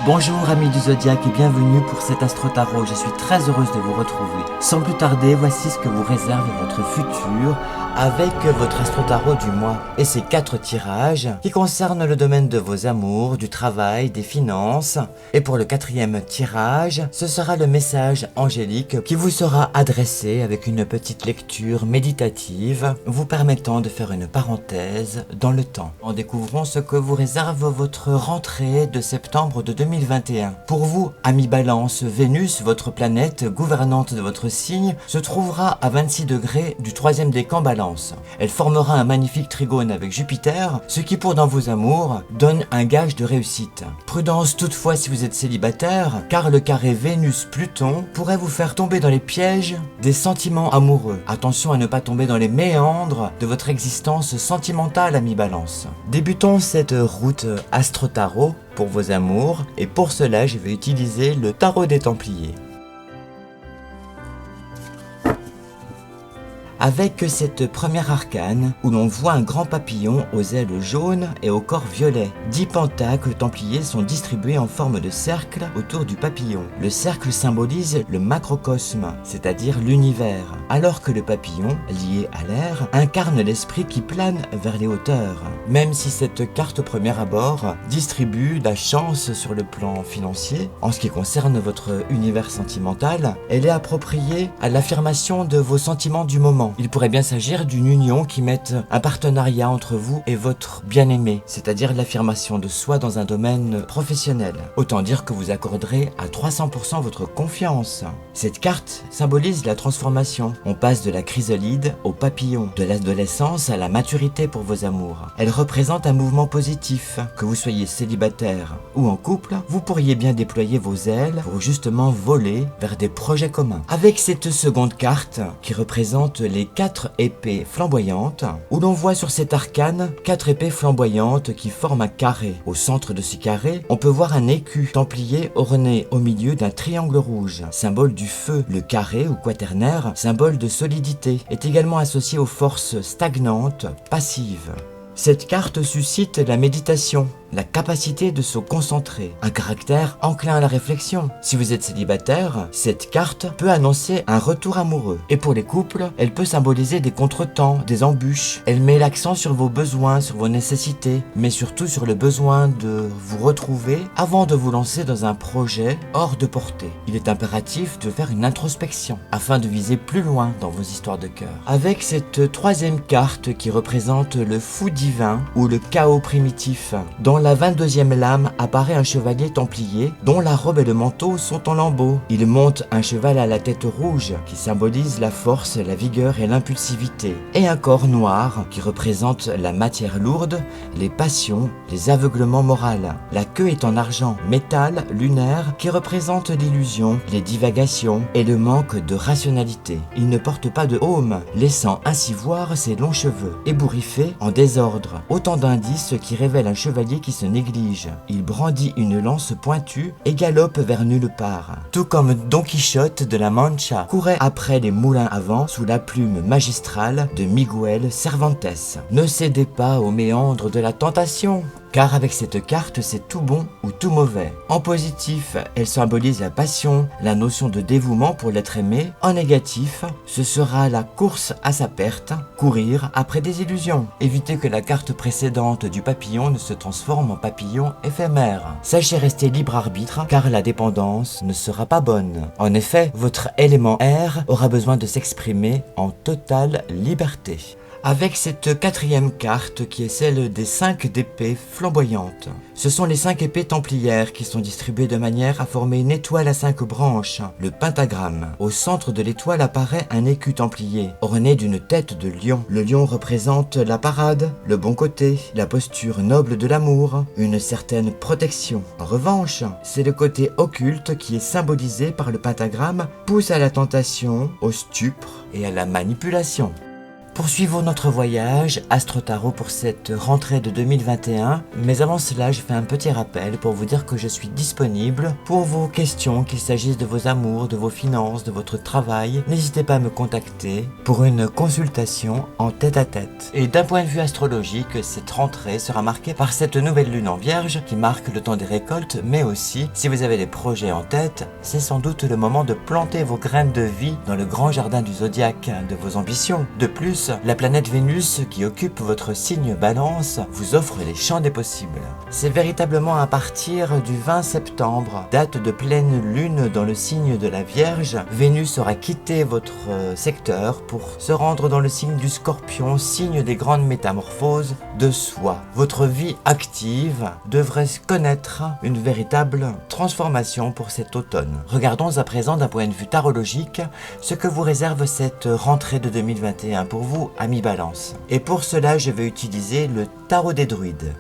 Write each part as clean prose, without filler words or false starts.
Bonjour amis du Zodiaque et bienvenue pour cet Astro Tarot, je suis très heureuse de vous retrouver. Sans plus tarder, voici ce que vous réserve votre futur avec votre Astro Tarot du mois. Et ces 4 tirages qui concernent le domaine de vos amours, du travail, des finances. Et pour le 4e tirage, ce sera le message angélique qui vous sera adressé avec une petite lecture méditative vous permettant de faire une parenthèse dans le temps. En découvrant ce que vous réserve votre rentrée de septembre de 2021. Pour vous, amis Balance, Vénus, votre planète gouvernante de votre signe, se trouvera à 26 degrés du 3e décan Balance. Elle formera un magnifique trigone avec Jupiter, ce qui pour dans vos amours donne un gage de réussite. Prudence toutefois si vous êtes célibataire, car le carré Vénus-Pluton pourrait vous faire tomber dans les pièges des sentiments amoureux. Attention à ne pas tomber dans les méandres de votre existence sentimentale, amis Balance. Débutons cette route Astro Tarot pour vos amours, et pour cela je vais utiliser le tarot des Templiers. Avec cette première arcane où l'on voit un grand papillon aux ailes jaunes et au corps violet. 10 pentacles templiers sont distribués en forme de cercle autour du papillon. Le cercle symbolise le macrocosme, c'est-à-dire l'univers, alors que le papillon, lié à l'air, incarne l'esprit qui plane vers les hauteurs. Même si cette carte au premier abord distribue la chance sur le plan financier, en ce qui concerne votre univers sentimental, elle est appropriée à l'affirmation de vos sentiments du moment. Il pourrait bien s'agir d'une union qui mette un partenariat entre vous et votre bien-aimé, c'est-à-dire l'affirmation de soi dans un domaine professionnel. Autant dire que vous accorderez à 300% votre confiance. Cette carte symbolise la transformation. On passe de la chrysalide au papillon, de l'adolescence à la maturité pour vos amours. Elle représente un mouvement positif. Que vous soyez célibataire ou en couple, vous pourriez bien déployer vos ailes pour justement voler vers des projets communs. Avec cette seconde carte qui représente les 4 épées flamboyantes, où l'on voit sur cet arcane 4 épées flamboyantes qui forment un carré. Au centre de ce carré, on peut voir un écu templier orné au milieu d'un triangle rouge, symbole du feu. Le carré ou quaternaire, symbole de solidité, est également associé aux forces stagnantes, passives. Cette carte suscite la méditation, la capacité de se concentrer, un caractère enclin à la réflexion. Si vous êtes célibataire, cette carte peut annoncer un retour amoureux. Et pour les couples, elle peut symboliser des contretemps, des embûches. Elle met l'accent sur vos besoins, sur vos nécessités, mais surtout sur le besoin de vous retrouver avant de vous lancer dans un projet hors de portée. Il est impératif de faire une introspection afin de viser plus loin dans vos histoires de cœur. Avec cette 3e carte qui représente le fou divin ou le chaos primitif, dans la 22e lame apparaît un chevalier templier dont la robe et le manteau sont en lambeaux. Il monte un cheval à la tête rouge qui symbolise la force, la vigueur et l'impulsivité, et un corps noir qui représente la matière lourde, les passions, les aveuglements moraux. La queue est en argent, métal, lunaire qui représente l'illusion, les divagations et le manque de rationalité. Il ne porte pas de aume, laissant ainsi voir ses longs cheveux, ébouriffés en désordre, autant d'indices qui révèlent un chevalier qui se néglige. Il brandit une lance pointue et galope vers nulle part. Tout comme Don Quichotte de la Mancha courait après les moulins à vent sous la plume magistrale de Miguel Cervantes. Ne cédez pas aux méandres de la tentation, car avec cette carte, c'est tout bon ou tout mauvais. En positif, elle symbolise la passion, la notion de dévouement pour l'être aimé. En négatif, ce sera la course à sa perte, courir après des illusions. Évitez que la carte précédente du papillon ne se transforme en papillon éphémère. Sachez rester libre arbitre, car la dépendance ne sera pas bonne. En effet, votre élément air aura besoin de s'exprimer en totale liberté. Avec cette 4e carte qui est celle des 5 d'épées flamboyantes. Ce sont les 5 épées templières qui sont distribuées de manière à former une étoile à 5 branches, le pentagramme. Au centre de l'étoile apparaît un écu templier, orné d'une tête de lion. Le lion représente la parade, le bon côté, la posture noble de l'amour, une certaine protection. En revanche, c'est le côté occulte qui est symbolisé par le pentagramme, pousse à la tentation, au stupre et à la manipulation. Poursuivons notre voyage Astro Tarot pour cette rentrée de 2021, mais avant cela je fais un petit rappel pour vous dire que je suis disponible pour vos questions, qu'il s'agisse de vos amours, de vos finances, de votre travail. N'hésitez pas à me contacter pour une consultation en tête-à-tête. Et d'un point de vue astrologique, cette rentrée sera marquée par cette nouvelle lune en Vierge qui marque le temps des récoltes, mais aussi, si vous avez des projets en tête, c'est sans doute le moment de planter vos graines de vie dans le grand jardin du zodiaque de vos ambitions. De plus, la planète Vénus qui occupe votre signe Balance vous offre les champs des possibles. C'est véritablement à partir du 20 septembre, date de pleine lune dans le signe de la Vierge, Vénus aura quitté votre secteur pour se rendre dans le signe du Scorpion, signe des grandes métamorphoses de soi. Votre vie active devrait connaître une véritable transformation pour cet automne. Regardons à présent d'un point de vue tarologique ce que vous réserve cette rentrée de 2021 pour vous, amis Balance. Et pour cela, je vais utiliser le tarot des druides.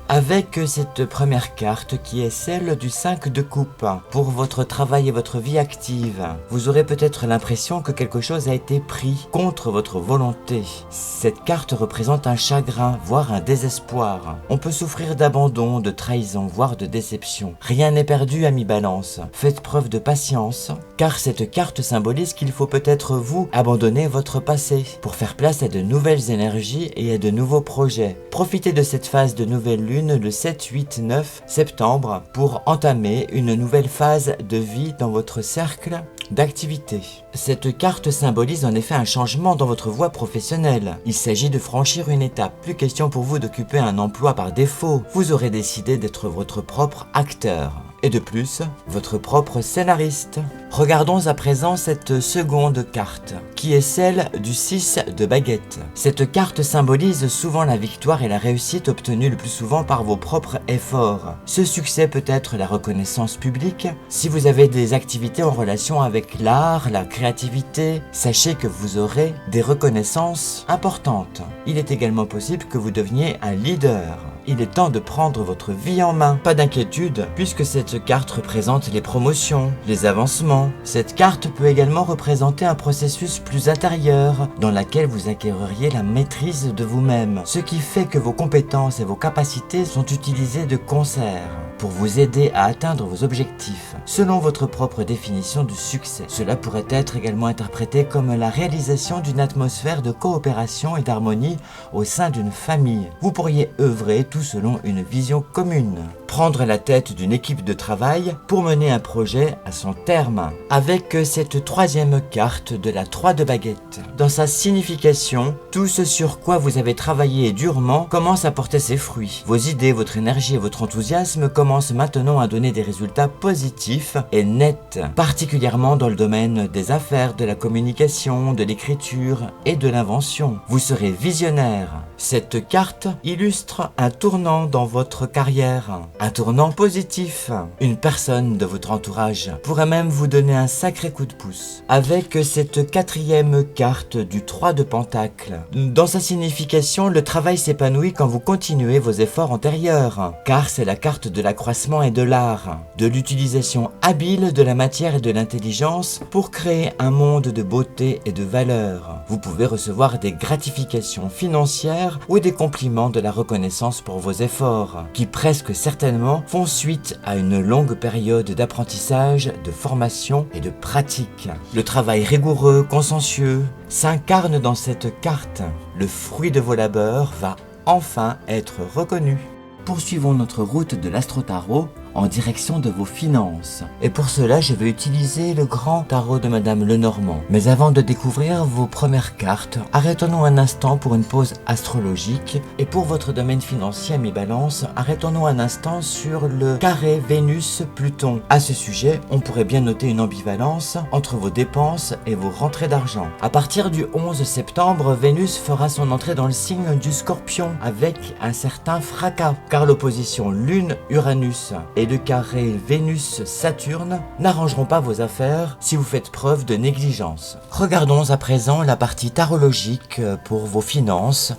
Avec cette première carte qui est celle du 5 de coupe. Pour votre travail et votre vie active, vous aurez peut-être l'impression que quelque chose a été pris contre votre volonté. Cette carte représente un chagrin, voire un désespoir. On peut souffrir d'abandon, de trahison, voire de déception. Rien n'est perdu, ami Balance. Faites preuve de patience, car cette carte symbolise qu'il faut peut-être vous abandonner votre passé pour faire place à de nouvelles énergies et à de nouveaux projets. Profitez de cette phase de nouvelle lune le 7, 8, 9 septembre pour entamer une nouvelle phase de vie dans votre cercle d'activité. Cette carte symbolise en effet un changement dans votre voie professionnelle. Il s'agit de franchir une étape. Plus question pour vous d'occuper un emploi par défaut. Vous aurez décidé d'être votre propre acteur. Et de plus, votre propre scénariste. Regardons à présent cette seconde carte, qui est celle du 6 de baguette. Cette carte symbolise souvent la victoire et la réussite obtenue le plus souvent par vos propres efforts. Ce succès peut être la reconnaissance publique. Si vous avez des activités en relation avec l'art, la créativité, sachez que vous aurez des reconnaissances importantes. Il est également possible que vous deveniez un leader. Il est temps de prendre votre vie en main. Pas d'inquiétude, puisque cette carte représente les promotions, les avancements. Cette carte peut également représenter un processus plus intérieur, dans lequel vous acquéreriez la maîtrise de vous-même, ce qui fait que vos compétences et vos capacités sont utilisées de concert pour vous aider à atteindre vos objectifs, selon votre propre définition du succès. Cela pourrait être également interprété comme la réalisation d'une atmosphère de coopération et d'harmonie au sein d'une famille. Vous pourriez œuvrer tout selon une vision commune. Prendre la tête d'une équipe de travail pour mener un projet à son terme. Avec cette troisième carte de la 3 de baguette. Dans sa signification, tout ce sur quoi vous avez travaillé durement commence à porter ses fruits. Vos idées, votre énergie et votre enthousiasme commencent maintenant à donner des résultats positifs et nets, particulièrement dans le domaine des affaires, de la communication, de l'écriture et de l'invention. Vous serez visionnaire. Cette carte illustre un tournant dans votre carrière, un tournant positif. Une personne de votre entourage pourrait même vous donner un sacré coup de pouce. Avec cette quatrième carte du 3 de pentacle, dans sa signification, le travail s'épanouit quand vous continuez vos efforts antérieurs, car c'est la carte de l'accroissement et de l'art, de l'utilisation habile de la matière et de l'intelligence pour créer un monde de beauté et de valeur. Vous pouvez recevoir des gratifications financières ou des compliments de la reconnaissance pour vos efforts, qui presque certainement font suite à une longue période d'apprentissage, de formation et de pratique. Le travail rigoureux, consciencieux, s'incarne dans cette carte. Le fruit de vos labeurs va enfin être reconnu. Poursuivons notre route de l'astro-tarot en direction de vos finances. Et pour cela, je vais utiliser le grand tarot de Madame Lenormand. Mais avant de découvrir vos premières cartes, arrêtons-nous un instant pour une pause astrologique. Et pour votre domaine financier, mes balances, arrêtons-nous un instant sur le carré Vénus-Pluton. À ce sujet, on pourrait bien noter une ambivalence entre vos dépenses et vos rentrées d'argent. À partir du 11 septembre, Vénus fera son entrée dans le signe du Scorpion avec un certain fracas, car l'opposition Lune-Uranus et le carré Vénus-Saturne n'arrangeront pas vos affaires si vous faites preuve de négligence. Regardons à présent la partie tarologique pour vos finances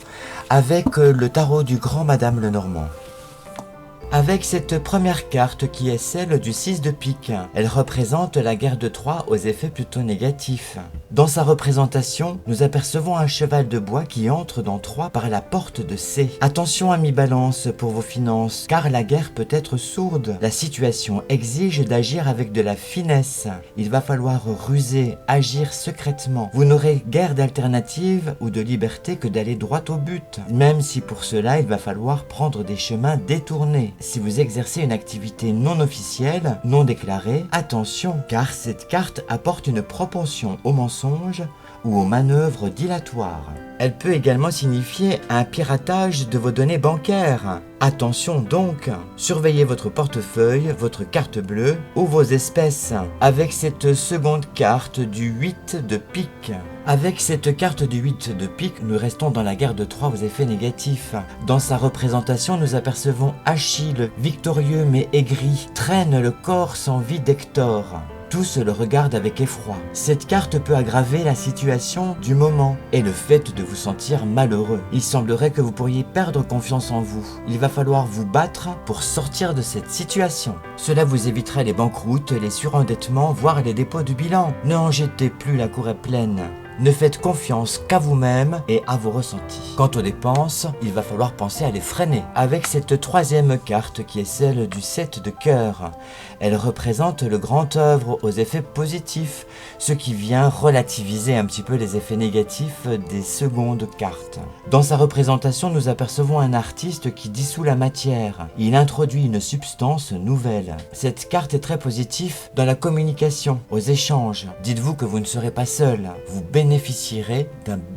avec le tarot du grand Madame Lenormand. avec cette première carte qui est celle du 6 de pique. Elle représente la guerre de Troie aux effets plutôt négatifs. Dans sa représentation, nous apercevons un cheval de bois qui entre dans Troie par la porte de C. Attention amis Balance pour vos finances, car la guerre peut être sourde. La situation exige d'agir avec de la finesse. Il va falloir ruser, agir secrètement. Vous n'aurez guère d'alternative ou de liberté que d'aller droit au but, même si pour cela il va falloir prendre des chemins détournés. Si vous exercez une activité non officielle, non déclarée, attention, car cette carte apporte une propension au mensonge ou aux manœuvres dilatoires. Elle peut également signifier un piratage de vos données bancaires. Attention donc, surveillez votre portefeuille, votre carte bleue ou vos espèces. Avec cette seconde carte du 8 de pique. Avec cette carte du 8 de pique, nous restons dans la guerre de Troie aux effets négatifs. Dans sa représentation, nous apercevons Achille, victorieux mais aigri, traîne le corps sans vie d'Hector. Tous le regardent avec effroi. Cette carte peut aggraver la situation du moment et le fait de vous sentir malheureux. Il semblerait que vous pourriez perdre confiance en vous. Il va falloir vous battre pour sortir de cette situation. Cela vous évitera les banqueroutes, les surendettements, voire les dépôts de bilan. Ne en jetez plus, la cour est pleine. Ne faites confiance qu'à vous-même et à vos ressentis. Quant aux dépenses, il va falloir penser à les freiner. Avec cette troisième carte qui est celle du 7 de cœur, elle représente le grand œuvre aux effets positifs, ce qui vient relativiser un petit peu les effets négatifs des secondes cartes. Dans sa représentation, nous apercevons un artiste qui dissout la matière. Il introduit une substance nouvelle. Cette carte est très positive dans la communication, aux échanges. Dites-vous que vous ne serez pas seul.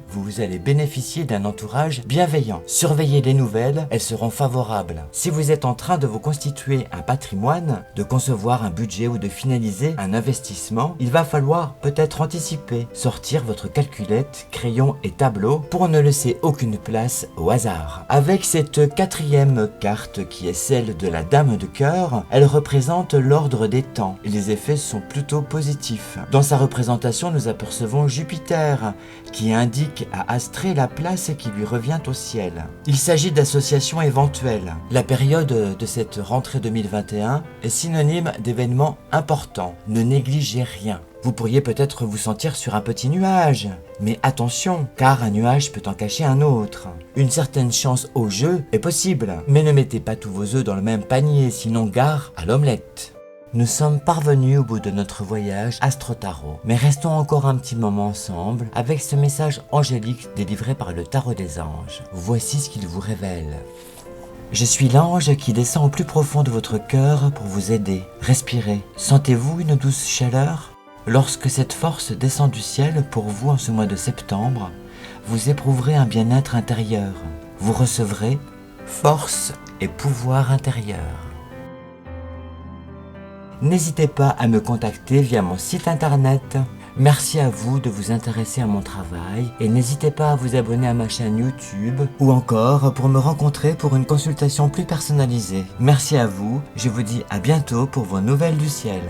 Vous allez bénéficier d'un entourage bienveillant. Surveillez les nouvelles, elles seront favorables. Si vous êtes en train de vous constituer un patrimoine, de concevoir un budget ou de finaliser un investissement, il va falloir peut-être anticiper, sortir votre calculette, crayon et tableau pour ne laisser aucune place au hasard. Avec cette quatrième carte qui est celle de la dame de cœur, elle représente l'ordre des temps et les effets sont plutôt positifs. Dans sa représentation, nous apercevons Jupiter qui indique à Astrée la place qui lui revient au ciel. Il s'agit d'associations éventuelles. La période de cette rentrée 2021 est synonyme d'événements importants. Ne négligez rien. Vous pourriez peut-être vous sentir sur un petit nuage. Mais attention, car un nuage peut en cacher un autre. Une certaine chance au jeu est possible, mais ne mettez pas tous vos œufs dans le même panier, sinon gare à l'omelette. Nous sommes parvenus au bout de notre voyage Astro-Tarot, mais restons encore un petit moment ensemble avec ce message angélique délivré par le Tarot des Anges. Voici ce qu'il vous révèle. Je suis l'ange qui descend au plus profond de votre cœur pour vous aider. Respirez. Sentez-vous une douce chaleur? Lorsque cette force descend du ciel pour vous en ce mois de septembre, vous éprouverez un bien-être intérieur. Vous recevrez force et pouvoir intérieur. N'hésitez pas à me contacter via mon site internet. Merci à vous de vous intéresser à mon travail et n'hésitez pas à vous abonner à ma chaîne YouTube ou encore pour me rencontrer pour une consultation plus personnalisée. Merci à vous, je vous dis à bientôt pour vos nouvelles du ciel.